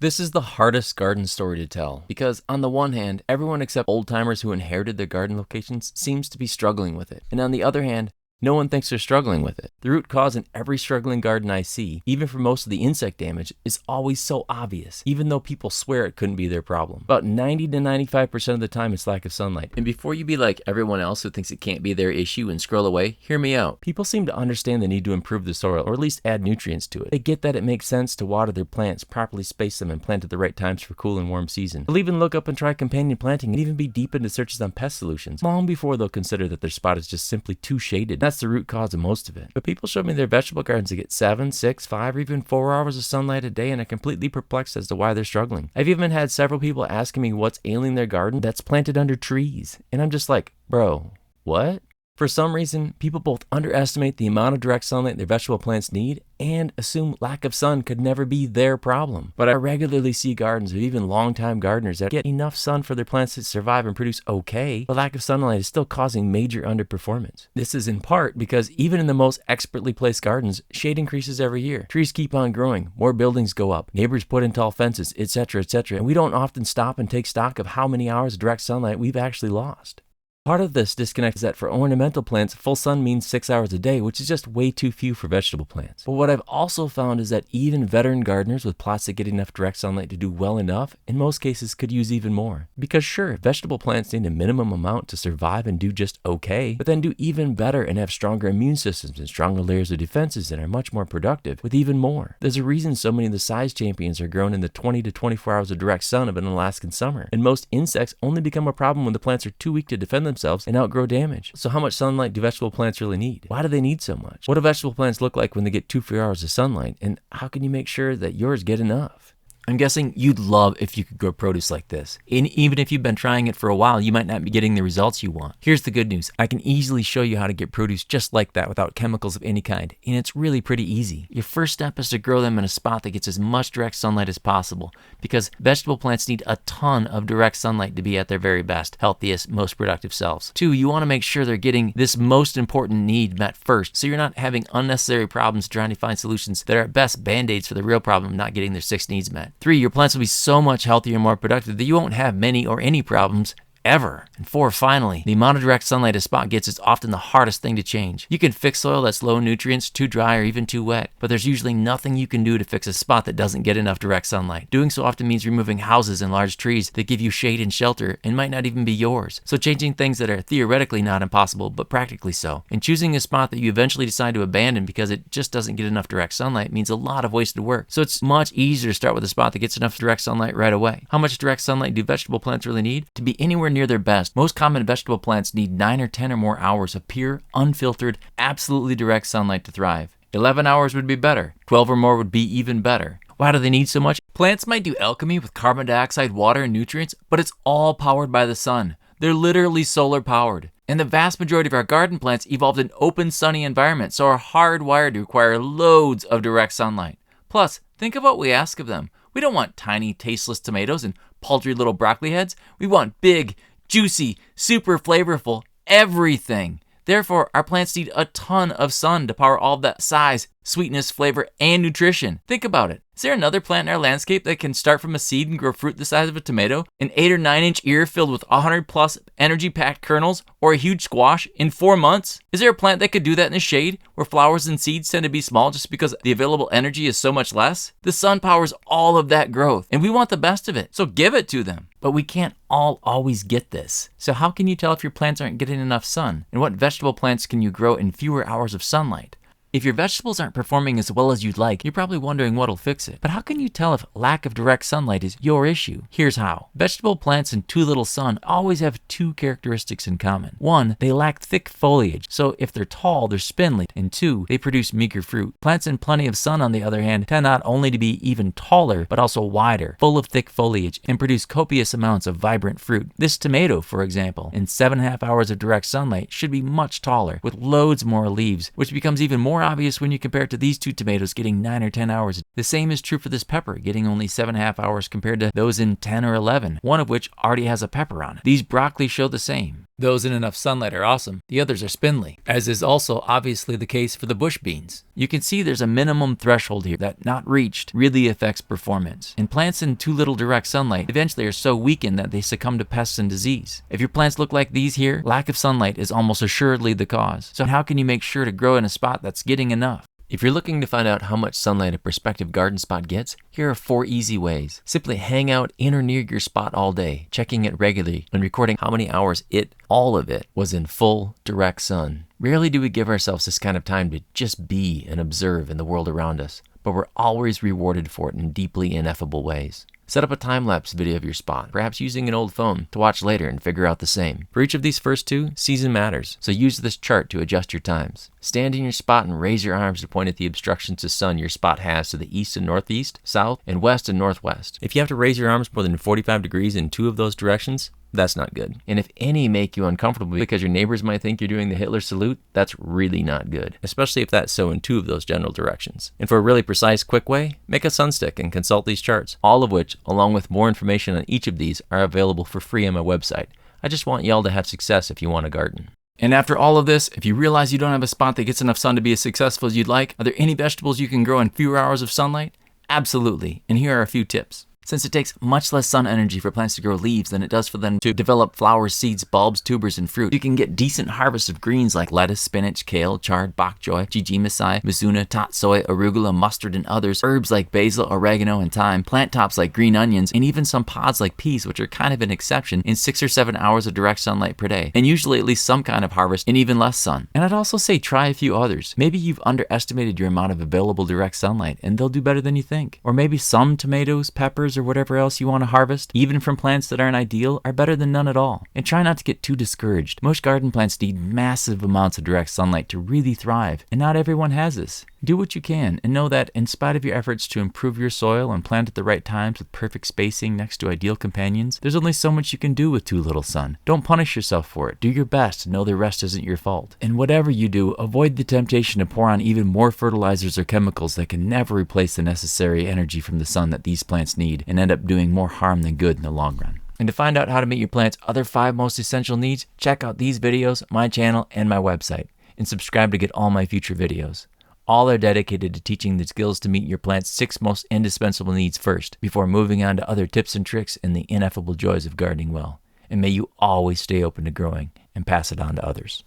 This is the hardest garden story to tell because, on the one hand, everyone except old timers who inherited their garden locations seems to be struggling with it. And on the other hand, no one thinks they're struggling with it. The root cause in every struggling garden I see, even for most of the insect damage, is always so obvious, even though people swear it couldn't be their problem. About 90 to 95% of the time it's lack of sunlight. And before you be like everyone else who thinks it can't be their issue and scroll away, hear me out. People seem to understand the need to improve the soil, or at least add nutrients to it. They get that it makes sense to water their plants, properly space them, and plant at the right times for cool and warm season. They'll even look up and try companion planting and even be deep into searches on pest solutions, long before they'll consider that their spot is just simply too shaded. That's the root cause of most of it. But people show me their vegetable gardens that get 7, 6, 5, or even 4 hours of sunlight a day and are completely perplexed as to why they're struggling. I've even had several people asking me what's ailing their garden that's planted under trees. And I'm just like, bro, what? For some reason, people both underestimate the amount of direct sunlight their vegetable plants need and assume lack of sun could never be their problem. But I regularly see gardens of even long-time gardeners that get enough sun for their plants to survive and produce okay, but lack of sunlight is still causing major underperformance. This is in part because even in the most expertly placed gardens, shade increases every year. Trees keep on growing, more buildings go up, neighbors put in tall fences, etc., and we don't often stop and take stock of how many hours of direct sunlight we've actually lost. Part of this disconnect is that for ornamental plants, full sun means 6 hours a day, which is just way too few for vegetable plants. But what I've also found is that even veteran gardeners with plots that get enough direct sunlight to do well enough, in most cases could use even more. Because sure, vegetable plants need a minimum amount to survive and do just okay, but then do even better and have stronger immune systems and stronger layers of defenses and are much more productive with even more. There's a reason so many of the size champions are grown in the 20 to 24 hours of direct sun of an Alaskan summer. And most insects only become a problem when the plants are too weak to defend themselves and outgrow damage. So how much sunlight do vegetable plants really need? Why do they need so much? What do vegetable plants look like when they get 2 free hours of sunlight? And how can you make sure that yours get enough? I'm guessing you'd love if you could grow produce like this. And even if you've been trying it for a while, you might not be getting the results you want. Here's the good news. I can easily show you how to get produce just like that without chemicals of any kind. And it's really pretty easy. Your first step is to grow them in a spot that gets as much direct sunlight as possible, because vegetable plants need a ton of direct sunlight to be at their very best, healthiest, most productive selves. 2, you want to make sure they're getting this most important need met first, so you're not having unnecessary problems trying to find solutions that are at best band-aids for the real problem of not getting their 6 needs met. 3, your plants will be so much healthier and more productive that you won't have many or any problems ever. And 4, finally, the amount of direct sunlight a spot gets is often the hardest thing to change. You can fix soil that's low in nutrients, too dry, or even too wet, but there's usually nothing you can do to fix a spot that doesn't get enough direct sunlight. Doing so often means removing houses and large trees that give you shade and shelter and might not even be yours. So changing things that are theoretically not impossible, but practically so. And choosing a spot that you eventually decide to abandon because it just doesn't get enough direct sunlight means a lot of wasted work. So it's much easier to start with a spot that gets enough direct sunlight right away. How much direct sunlight do vegetable plants really need? To be anywhere near their best, most common vegetable plants need 9 or 10 or more hours of pure, unfiltered, absolutely direct sunlight to thrive. 11 hours would be better. 12 or more would be even better. Why do they need so much? Plants might do alchemy with carbon dioxide, water, and nutrients, but it's all powered by the sun. They're literally solar powered. And the vast majority of our garden plants evolved in open, sunny environments, so are hardwired to require loads of direct sunlight. Plus, think of what we ask of them. We don't want tiny, tasteless tomatoes and paltry little broccoli heads. We want big, juicy, super flavorful everything. Therefore, our plants need a ton of sun to power all of that size, sweetness, flavor, and nutrition. Think about it. Is there another plant in our landscape that can start from a seed and grow fruit the size of a tomato, an 8 or 9 inch ear filled with 100 plus energy-packed kernels, or a huge squash in 4 months? Is there a plant that could do that in the shade, where flowers and seeds tend to be small just because the available energy is so much less? The sun powers all of that growth, and we want the best of it, so give it to them. But we can't all always get this. So how can you tell if your plants aren't getting enough sun? And what vegetable plants can you grow in fewer hours of sunlight? If your vegetables aren't performing as well as you'd like, you're probably wondering what'll fix it. But how can you tell if lack of direct sunlight is your issue? Here's how. Vegetable plants in too little sun always have 2 characteristics in common. 1, they lack thick foliage, so if they're tall, they're spindly. And 2, they produce meager fruit. Plants in plenty of sun, on the other hand, tend not only to be even taller, but also wider, full of thick foliage, and produce copious amounts of vibrant fruit. This tomato, for example, in 7.5 hours of direct sunlight, should be much taller, with loads more leaves, which becomes even more obvious when you compare it to these 2 tomatoes getting 9 or 10 hours. The same is true for this pepper, getting only 7.5 hours compared to those in 10 or 11, one of which already has a pepper on it. These broccoli show the same. Those in enough sunlight are awesome, the others are spindly, as is also obviously the case for the bush beans. You can see there's a minimum threshold here that, not reached, really affects performance. And plants in too little direct sunlight eventually are so weakened that they succumb to pests and disease. If your plants look like these here, lack of sunlight is almost assuredly the cause. So how can you make sure to grow in a spot that's getting enough? If you're looking to find out how much sunlight a prospective garden spot gets, here are 4 easy ways. Simply hang out in or near your spot all day, checking it regularly and recording how many hours all of it, was in full direct sun. Rarely do we give ourselves this kind of time to just be and observe in the world around us, but we're always rewarded for it in deeply ineffable ways. Set up a time-lapse video of your spot, perhaps using an old phone, to watch later and figure out the same. For each of these first 2, season matters, so use this chart to adjust your times. Stand in your spot and raise your arms to point at the obstructions to sun your spot has to the east and northeast, south, and west and northwest. If you have to raise your arms more than 45 degrees in 2 of those directions, that's not good. And if any make you uncomfortable because your neighbors might think you're doing the Hitler salute, that's really not good, especially if that's so in 2 of those general directions. And for a really precise, quick way, make a sunstick and consult these charts, all of which, along with more information on each of these, are available for free on my website. I just want y'all to have success if you want to garden. And after all of this, if you realize you don't have a spot that gets enough sun to be as successful as you'd like, are there any vegetables you can grow in fewer hours of sunlight? Absolutely, and here are a few tips. Since it takes much less sun energy for plants to grow leaves than it does for them to develop flowers, seeds, bulbs, tubers, and fruit, you can get decent harvests of greens like lettuce, spinach, kale, chard, bok choy, jjimisai, mizuna, tatsoi, arugula, mustard, and others, herbs like basil, oregano, and thyme, plant tops like green onions, and even some pods like peas, which are kind of an exception, in 6 or 7 hours of direct sunlight per day, and usually at least some kind of harvest in even less sun. And I'd also say try a few others. Maybe you've underestimated your amount of available direct sunlight, and they'll do better than you think. Or maybe some tomatoes, peppers, or whatever else you want to harvest, even from plants that aren't ideal, are better than none at all. And try not to get too discouraged. Most garden plants need massive amounts of direct sunlight to really thrive, and not everyone has this. Do what you can, and know that in spite of your efforts to improve your soil and plant at the right times with perfect spacing next to ideal companions, there's only so much you can do with too little sun. Don't punish yourself for it. Do your best and know the rest isn't your fault. And whatever you do, avoid the temptation to pour on even more fertilizers or chemicals that can never replace the necessary energy from the sun that these plants need, and end up doing more harm than good in the long run. And to find out how to meet your plant's other 5 most essential needs, check out these videos, my channel, and my website. And subscribe to get all my future videos. All are dedicated to teaching the skills to meet your plant's 6 most indispensable needs first, before moving on to other tips and tricks and the ineffable joys of gardening well. And may you always stay open to growing and pass it on to others.